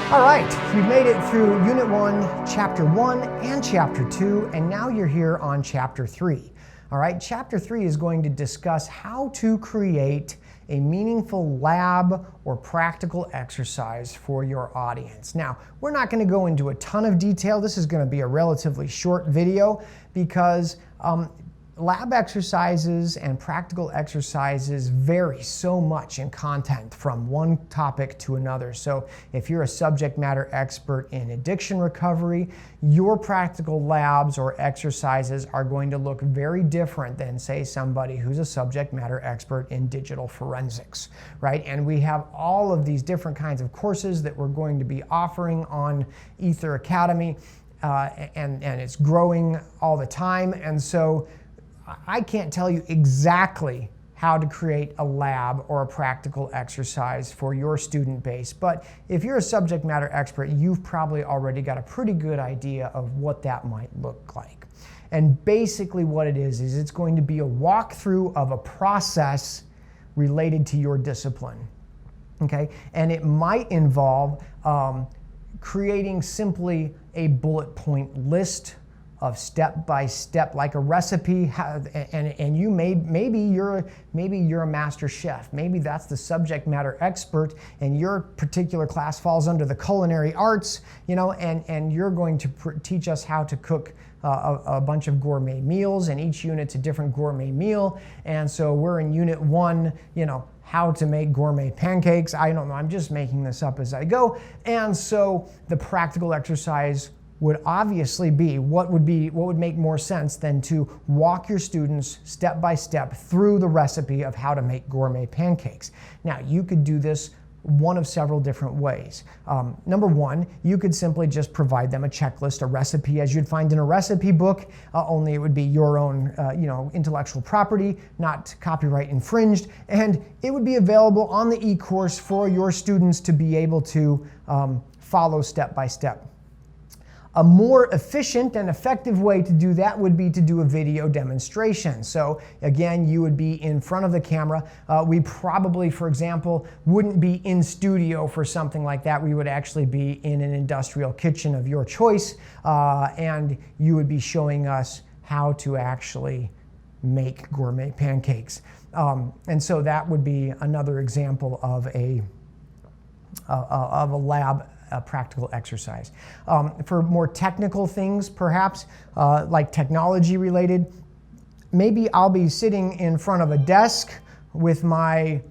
All right, you've made it through Unit 1, Chapter 1 and Chapter 2, and now you're here on Chapter 3. All right, Chapter 3 is going to discuss how to create a meaningful lab or practical exercise for your audience. Now, we're not going to go into a ton of detail. This is going to be a relatively short video because lab exercises and practical exercises vary so much in content from one topic to another. So if you're a subject matter expert in addiction recovery, your practical labs or exercises are going to look very different than, say, somebody who's a subject matter expert in digital forensics, right? And we have all of these different kinds of courses that we're going to be offering on Aether Academy, and it's growing all the time. And so I can't tell you exactly how to create a lab or a practical exercise for your student base, but if you're a subject matter expert, you've probably already got a pretty good idea of what that might look like. And basically what it is it's going to be a walkthrough of a process related to your discipline, okay? And it might involve creating simply a bullet point list of step-by-step, like a recipe, and you maybe you're a master chef. Maybe that's the subject matter expert, and your particular class falls under the culinary arts, you know, and you're going to teach us how to cook a bunch of gourmet meals, and each unit's a different gourmet meal. And so we're in Unit 1, you know, how to make gourmet pancakes. I don't know, I'm just making this up as I go. And so the practical exercise would obviously be what would make more sense than to walk your students step by step through the recipe of how to make gourmet pancakes. Now, you could do this one of several different ways. Number one, you could simply just provide them a checklist, a recipe as you'd find in a recipe book, only it would be your own intellectual property, not copyright infringed, and it would be available on the e-course for your students to be able to follow step by step. A more efficient and effective way to do that would be to do a video demonstration. So again, you would be in front of the camera. We probably, for example, wouldn't be in studio for something like that. We would actually be in an industrial kitchen of your choice, and you would be showing us how to actually make gourmet pancakes. And so that would be another example of a lab, a practical exercise. For more technical things, perhaps, like technology related, maybe I'll be sitting in front of a desk with my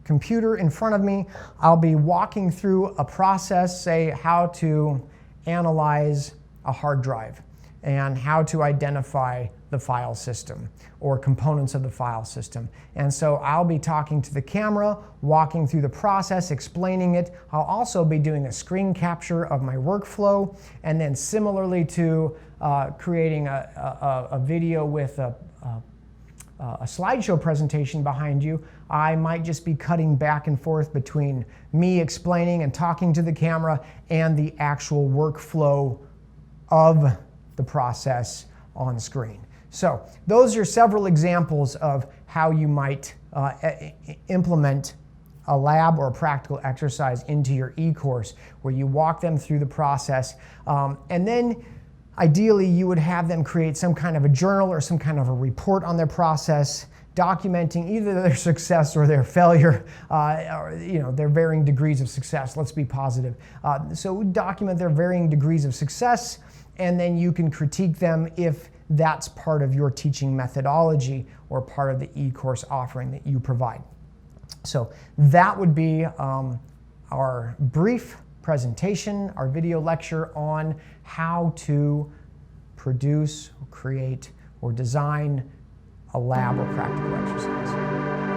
computer in front of me. I'll be walking through a process, say how to analyze a hard drive and how to identify the file system or components of the file system. And so I'll be talking to the camera, walking through the process, explaining it. I'll also be doing a screen capture of my workflow, and then similarly to creating a video with a slideshow presentation behind you, I might just be cutting back and forth between me explaining and talking to the camera and the actual workflow of the process on screen. So those are several examples of how you might implement a lab or a practical exercise into your e-course, where you walk them through the process, and then ideally you would have them create some kind of a journal or some kind of a report on their process, documenting either their success or their failure, or their varying degrees of success. Let's be positive. So document their varying degrees of success, and then you can critique them if that's part of your teaching methodology or part of the e-course offering that you provide. So that would be our brief presentation, our video lecture on how to produce, create, or design a lab or practical exercise.